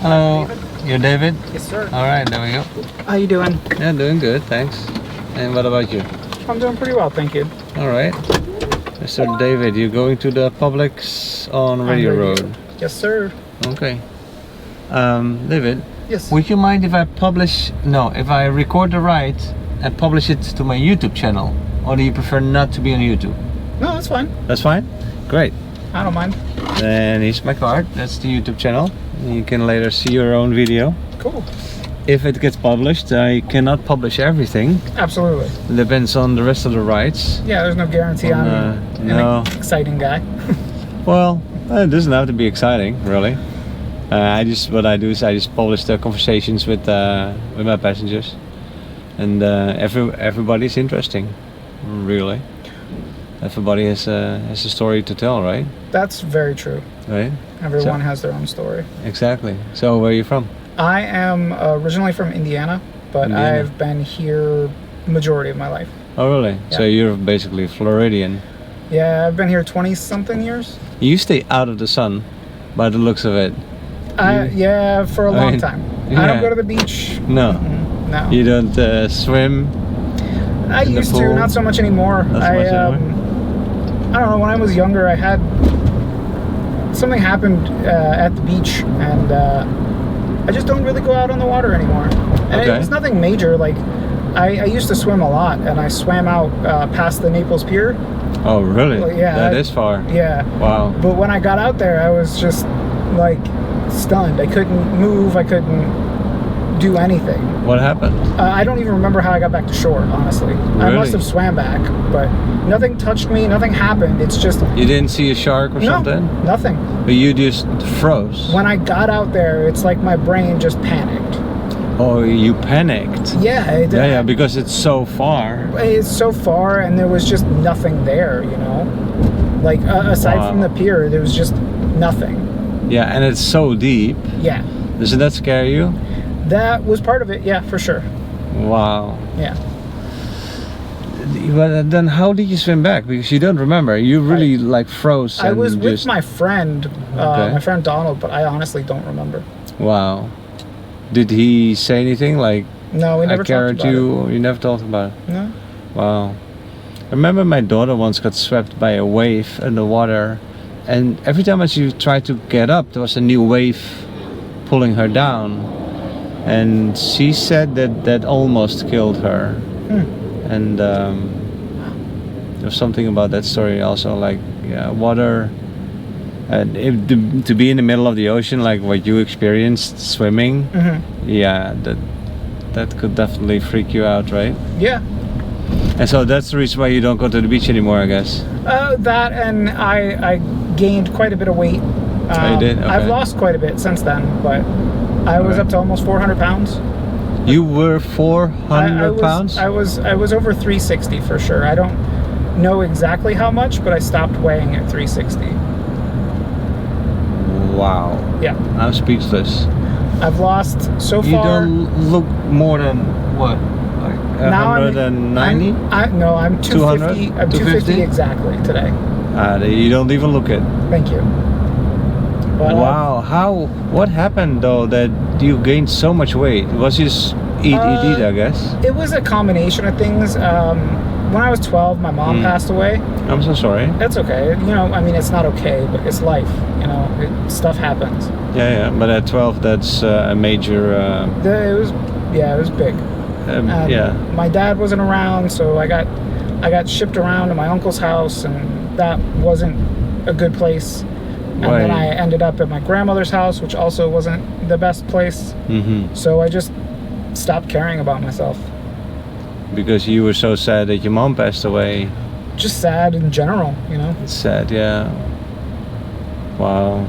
Hello, you're David? Yes, sir. All right, there we go. How you doing? Yeah, doing good, thanks. And what about you? I'm doing pretty well, thank you. All right. Mr. David, you're going to the Publix on Radio Road. Yes, sir. Okay. David? Yes. Would you mind if I if I record the ride and publish it to my YouTube channel? Or do you prefer not to be on YouTube? No, that's fine. That's fine? Great. I don't mind. Then here's my card. That's the YouTube channel. You can later see your own video. Cool. If it gets published, I cannot publish everything. Absolutely. It depends on the rest of the rides. Yeah, there's no guarantee I'm an exciting guy. Well, it doesn't have to be exciting, really. What I do is I just publish the conversations with my passengers, and everybody's interesting, really. Everybody has a story to tell, right? That's very true. Right. Everyone has their own story. Exactly. So where are you from? I am originally from Indiana, but I've been here majority of my life. Oh, really? Yeah. So you're basically Floridian. Yeah, I've been here 20-something years. You stay out of the sun, by the looks of it. Yeah, for a long time. Yeah. I don't go to the beach. No. No. You don't swim? I used to, not so much anymore. I don't know, when I was younger, something happened at the beach, and I just don't really go out on the water anymore. And it was nothing major. Like, I used to swim a lot, and I swam out past the Naples Pier. Oh, really? Well, yeah. That is far. Yeah. Wow. But when I got out there, I was just, like, stunned. I couldn't move. I couldn't do anything. What happened? I don't even remember how I got back to shore, honestly. Really? I must have swam back, but nothing touched me, nothing happened. It's just... You didn't see a shark or something? Nothing. But you just froze? When I got out there, it's like my brain just panicked. Oh, you panicked? Yeah. Yeah, because it's so far. It's so far, and there was just nothing there, you know? Like, aside from the pier, there was just nothing. Yeah, and it's so deep. Yeah. Doesn't that scare you? That was part of it, yeah, for sure. Wow. Yeah. But then how did you swim back? Because you don't remember. You really like froze. I was with my friend, my friend Donald, but I honestly don't remember. Wow. Did he say anything like? No, we never talked about it. You never talked about it. No. Wow. I remember my daughter once got swept by a wave in the water, and every time as she tried to get up, there was a new wave pulling her down. And she said that almost killed her. And there was something about that story also, like water, and to be in the middle of the ocean like what you experienced swimming. Yeah, that could definitely freak you out, right? Yeah. And so that's the reason why you don't go to the beach anymore, I guess. That, and I gained quite a bit of weight. Oh, you did? Okay. I've lost quite a bit since then, but I was up to almost 400 pounds. You were 400 pounds? I was over 360 for sure. I don't know exactly how much, but I stopped weighing at 360. Wow. Yeah. I'm speechless. I've lost so far. You don't look more than what? Like 190? No, I'm 250. I'm 250 exactly today. You don't even look it. Thank you. But, wow, what happened though that you gained so much weight? Was just eat, I guess? It was a combination of things. When I was 12, my mom passed away. I'm so sorry. That's okay. You know, I mean, it's not okay, but it's life. You know, stuff happens. Yeah, but at 12, that's a major... It was big. Yeah. My dad wasn't around, so I got shipped around to my uncle's house, and that wasn't a good place. And then I ended up at my grandmother's house, which also wasn't the best place. So I just stopped caring about myself. Because you were so sad that your mom passed away. Just sad in general, you know? It's sad, yeah. Wow.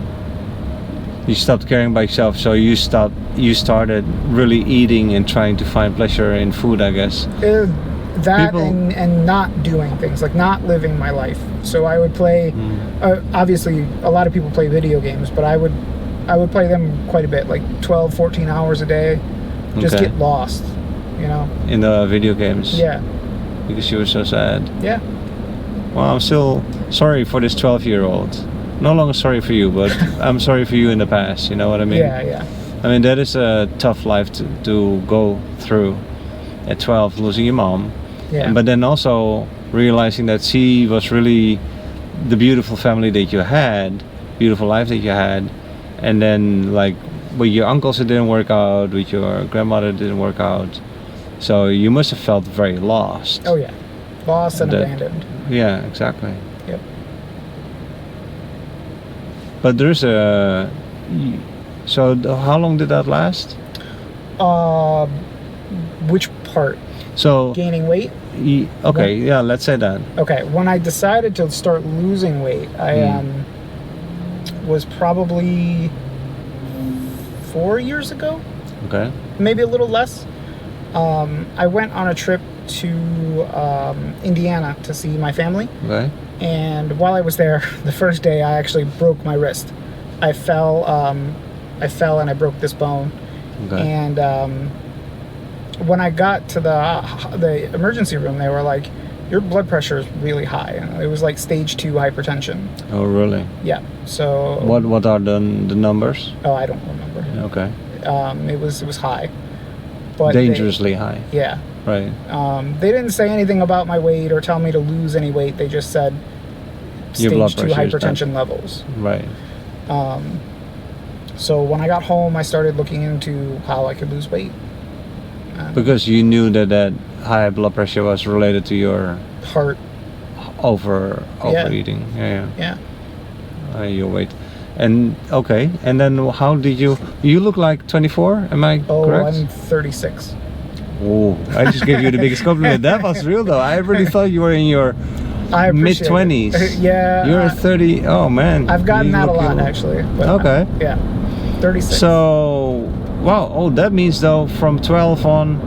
You stopped caring about yourself, so you started really eating and trying to find pleasure in food, I guess. And not doing things, like not living my life. So I would play, obviously a lot of people play video games, but I would play them quite a bit, like 12, 14 hours a day, just get lost, you know? In the video games? Yeah. Because you were so sad? Yeah. Well, I'm still sorry for this 12-year-old. No longer sorry for you, but I'm sorry for you in the past, you know what I mean? Yeah. I mean, that is a tough life to go through at 12, losing your mom. Yeah. But then also realizing that she was really the beautiful family that you had, beautiful life that you had. And then like with your uncles it didn't work out, with your grandmother it didn't work out. So you must have felt very lost. Oh yeah. Lost and abandoned. Yeah, exactly. Yep. But there's a... So how long did that last? Which part? So Gaining weight? Okay, yeah, let's say that. Okay, when I decided to start losing weight, I was probably 4 years ago. Okay. Maybe a little less. I went on a trip to Indiana to see my family. Okay. And while I was there, the first day I actually broke my wrist. I fell and I broke this bone. Okay. And when I got to the emergency room, they were like, "Your blood pressure is really high." And it was like stage 2 hypertension. Oh, really? Yeah. So What are the numbers? Oh, I don't remember. Okay. It was high. But dangerously high. Yeah. Right. They didn't say anything about my weight or tell me to lose any weight. They just said Your blood stage 2 pressure is hypertension levels. Right. So when I got home, I started looking into how I could lose weight. Because you knew that high blood pressure was related to your heart overeating. Yeah. Your weight. And okay, and then how did you look like 24, am I correct? I'm 36. Oh, I just gave you the biggest compliment. That was real though. I really thought you were in your mid-20s. Yeah. You're 30. Oh man. I've gotten that a lot actually. But, okay. Yeah. 36. So, wow. Oh, that means though from 12 on,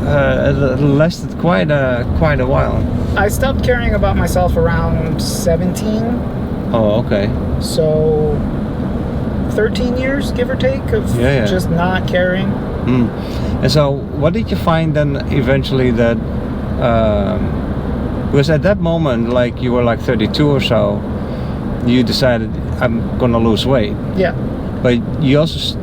it lasted quite a while. I stopped caring about myself around 17. Oh, okay. So 13 years, give or take, of just not caring. And so what did you find then eventually that because at that moment, like you were like 32 or so, you decided I'm gonna lose weight. Yeah. But you also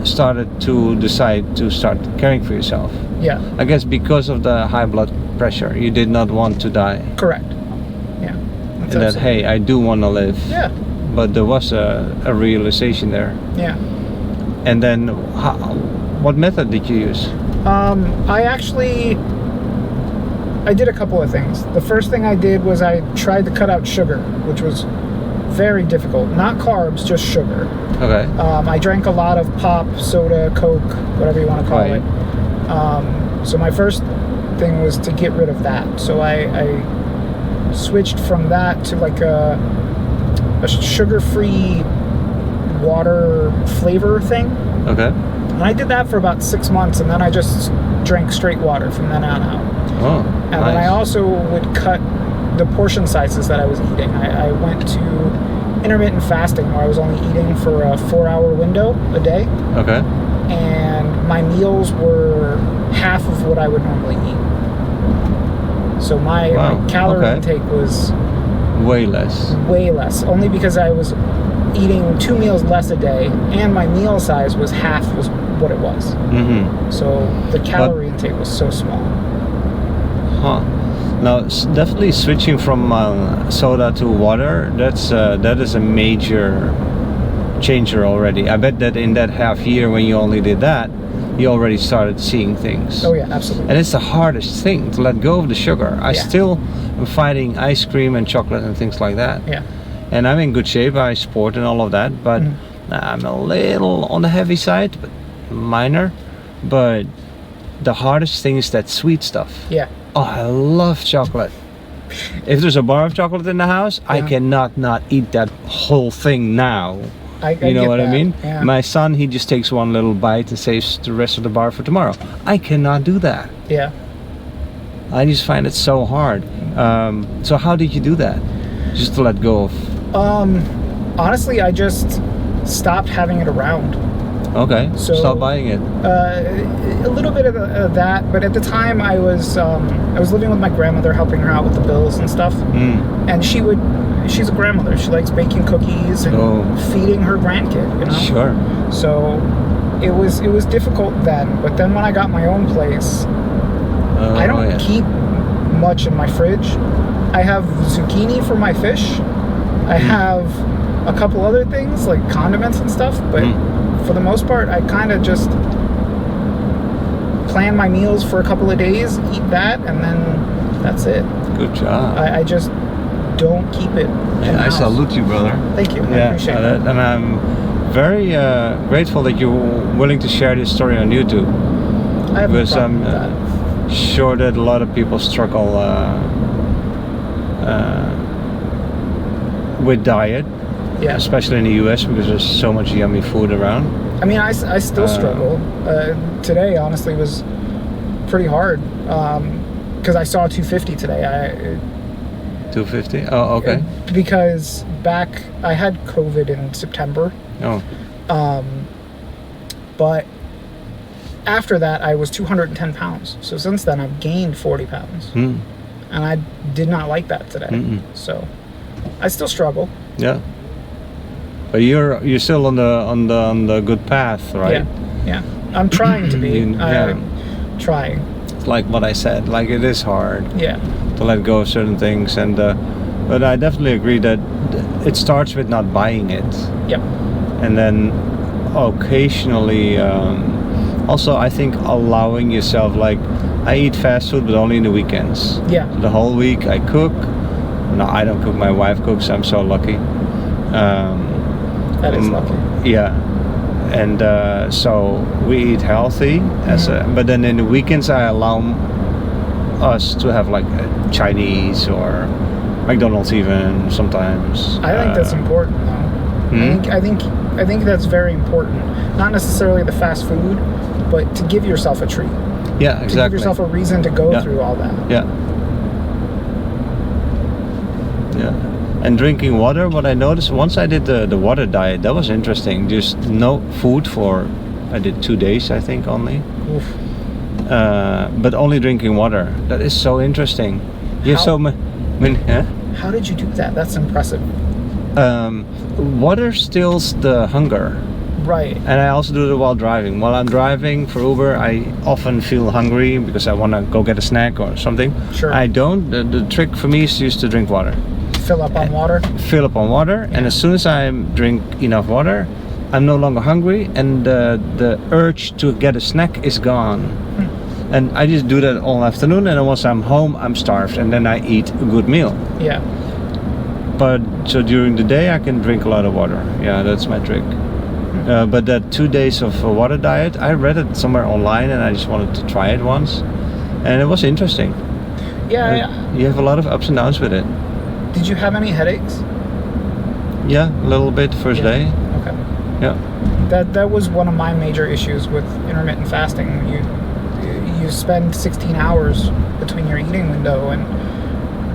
started to decide to start caring for yourself. Yeah. I guess because of the high blood pressure, you did not want to die. Correct. Yeah. And that, hey, I do want to live. Yeah. But there was a realization there. Yeah. And then, what method did you use? I did a couple of things. The first thing I did was I tried to cut out sugar, which was very difficult. Not carbs, just sugar. Okay. I drank a lot of pop, soda, Coke, whatever you want to call it. So my first thing was to get rid of that. So I switched from that to like a sugar-free water flavor thing. Okay. And I did that for about 6 months, and then I just drank straight water from then on out. Oh, and then I also would cut the portion sizes that I was eating. I went to intermittent fasting, where I was only eating for a 4-hour window a day. Okay. And my meals were half of what I would normally eat. So my calorie intake was way less. Only because I was eating 2 meals less a day, and my meal size was half was what it was. Mm-hmm. So the calorie intake was so small. Huh. Now, definitely switching from soda to water, that is a major changer already. I bet that in that half year when you only did that, you already started seeing things. Oh yeah, absolutely. And it's the hardest thing to let go of the sugar. I still am fighting ice cream and chocolate and things like that. Yeah. And I'm in good shape, I sport and all of that, but I'm a little on the heavy side, but minor. But the hardest thing is that sweet stuff. Yeah. Oh, I love chocolate. If there's a bar of chocolate in the house, I cannot not eat that whole thing now. You know what I mean? Yeah. My son, he just takes one little bite and saves the rest of the bar for tomorrow. I cannot do that. Yeah. I just find it so hard. So how did you do that? Just to let go of? Honestly, I just stopped having it around. Okay. So stop buying it. A little bit of that, but at the time I was living with my grandmother, helping her out with the bills and stuff. And she's a grandmother. She likes baking cookies and feeding her grandkid, you know. Sure. So it was difficult then, but then when I got my own place, I don't keep much in my fridge. I have zucchini for my fish. I have a couple other things like condiments and stuff, but for the most part, I kind of just plan my meals for a couple of days, eat that, and then that's it. Good job. I just don't keep it. I salute you, brother. Thank you. I appreciate that. And I'm very grateful that you're willing to share this story on YouTube. I have because no problem I'm with that. sure that a lot of people struggle with diet, Yeah. especially in the US because there's so much yummy food around. I mean, I still struggle. Today, honestly, was pretty hard because I saw 250 today. 250? Oh, okay. Because I had COVID in September. Oh. But after that, I was 210 pounds. So since then, I've gained 40 pounds. And I did not like that today. So I still struggle. Yeah. But you're still on the good path, right? Yeah. I'm trying to be. I'm trying. Like what I said, like it is hard. Yeah. To let go of certain things, and but I definitely agree that it starts with not buying it. Yep. And then occasionally, also I think allowing yourself, like I eat fast food, but only in the weekends. Yeah. The whole week I cook. No, I don't cook. My wife cooks. I'm so lucky. That is lucky. Yeah. And so we eat healthy, but then in the weekends I allow us to have like Chinese or McDonald's even sometimes. I think that's important though. I think that's very important. Not necessarily the fast food, but to give yourself a treat. Yeah, exactly. To give yourself a reason to go through all that. Yeah. And drinking water, what I noticed once I did the water diet, that was interesting. Just no food for, I did 2 days I think only. Oof. But only drinking water. That is so interesting. How did you do that? That's impressive. Water stills the hunger. Right. And I also do it while driving. While I'm driving for Uber, I often feel hungry because I want to go get a snack or something. Sure. I don't. The trick for me is just to drink water. Fill up on water? Fill up on water. And as soon as I drink enough water, I'm no longer hungry, and the urge to get a snack is gone. And I just do that all afternoon, and then once I'm home, I'm starved, and then I eat a good meal. Yeah. But so during the day, I can drink a lot of water. Yeah, that's my trick. But that 2 days of a water diet, I read it somewhere online, and I just wanted to try it once, and it was interesting. Yeah. You have a lot of ups and downs with it. Did you have any headaches? Yeah, a little bit first day. Okay. Yeah. That was one of my major issues with intermittent fasting. You spend 16 hours between your eating window, and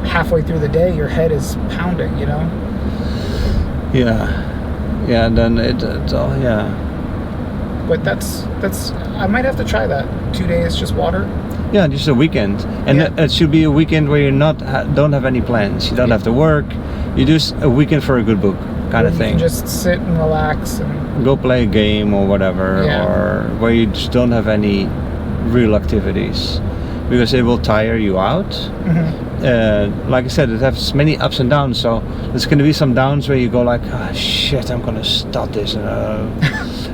halfway through the day your head is pounding, you know? Yeah, and then yeah. But that's I might have to try that. 2 days just water. Yeah, just a weekend, and it should be a weekend where you don't have any plans. You don't have to work. You just a weekend for a good book, kind of thing. You can just sit and relax and go play a game or whatever, or where you just don't have any real activities, because it will tire you out. Like I said, it has many ups and downs. So there's going to be some downs where you go like, oh, shit, I'm gonna stop this, and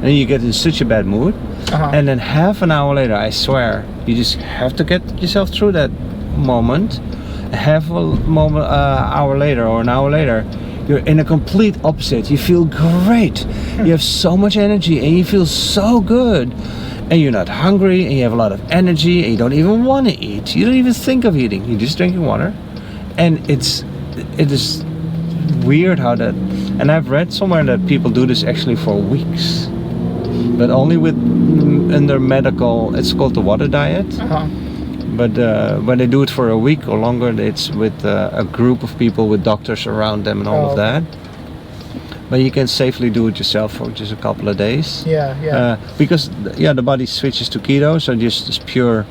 then you get in such a bad mood. And then half an hour later, I swear, you just have to get yourself through that moment. Half a moment, hour later or an hour later, you're in a complete opposite. You feel great. You have so much energy and you feel so good. And you're not hungry and you have a lot of energy and you don't even want to eat. You don't even think of eating. You're just drinking water. And it is weird how that... And I've read somewhere that people do this actually for weeks. But only under medical... It's called the water diet. But when they do it for a week or longer, it's with a group of people with doctors around them and all of that. But you can safely do it yourself for just a couple of days. Because the body switches to keto, so just pure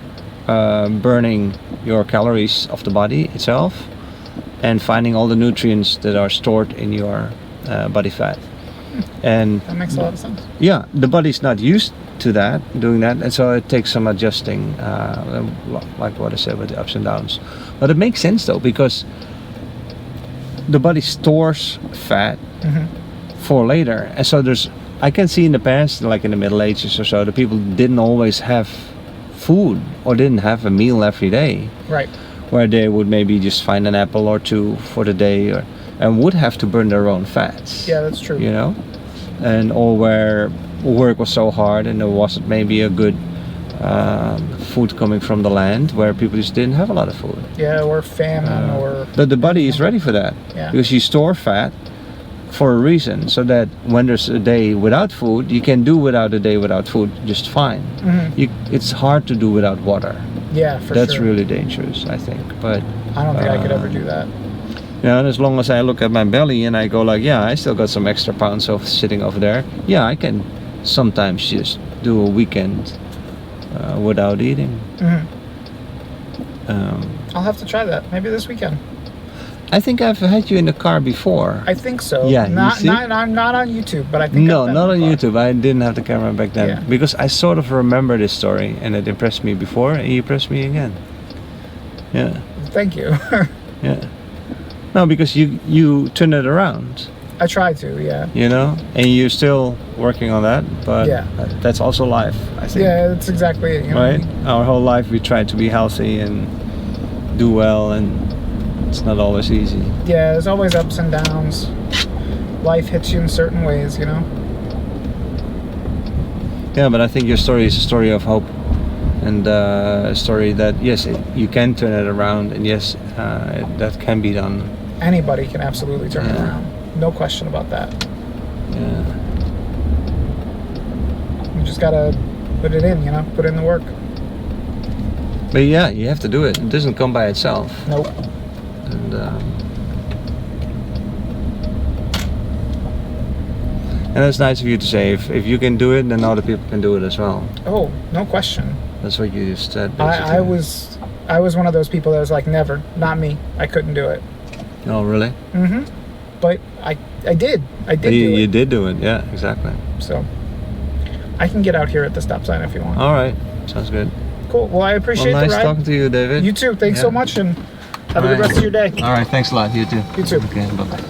burning your calories of the body itself, and finding all the nutrients that are stored in your body fat. And That makes a lot of sense. yeah, the body's not used to that, doing that, and so it takes some adjusting, like what I said with the ups and downs. But it makes sense though, because the body stores fat for later, and so I can see in the past, like in the Middle Ages or so, the people didn't always have food or didn't have a meal every day, Right. where they would maybe just find an apple or two for the day, and would have to burn their own fats. Yeah, that's true. You know, and or where work was so hard and there wasn't maybe a good food coming from the land, where people just didn't have a lot of food. Yeah, or famine, or But the body is ready for that, Yeah. because you store fat for a reason, so that when there's a day without food, you can do without a day without food just fine. It's hard to do without water. yeah, for That's sure. really dangerous, I think. But I don't think I could ever do that. yeah, and as long as I look at my belly and I go like, yeah, I still got some extra pounds of sitting over there. Yeah, I can sometimes just do a weekend without eating. I'll have to try that maybe this weekend. I think I've had you in the car before. I think so. Yeah, you see? I'm not on YouTube, but I think No, I've been not on in the car. YouTube. I didn't have the camera back then, Yeah. because I sort of remember this story and it impressed me before, and you impressed me again. Yeah, Thank you. yeah. No, because you turn it around, I try to. Yeah. you know, and you're still working on that. But Yeah. that's also life, I think. Yeah, that's exactly it. You know? Right? Our whole life we try to be healthy and do well, and it's not always easy. Yeah, there's always ups and downs. Life hits you in certain ways, you know. Yeah, but I think your story is a story of hope, and a story that yes, you can turn it around, and yes, that can be done. Anybody can absolutely turn it Yeah. around. No question about that. Yeah. You just gotta put it in, you know, put in the work. But yeah, you have to do it. It doesn't come by itself. Nope. And that's nice of you to say. If you can do it, then other people can do it as well. Oh, no question. That's what you just said. basically. I was one of those people that was like, never, not me. I couldn't do it. Oh, really? But I did. I did You, do you it. did do it. Yeah, exactly. So I can get out here at the stop sign if you want. All right. Sounds good. Cool. Well, I appreciate Well, nice the ride. talking to you, David. You too. Thanks Yeah. so much, and have a All good right. rest of your day. All right. Thanks a lot. You too. You too. Okay. Bye. Bye.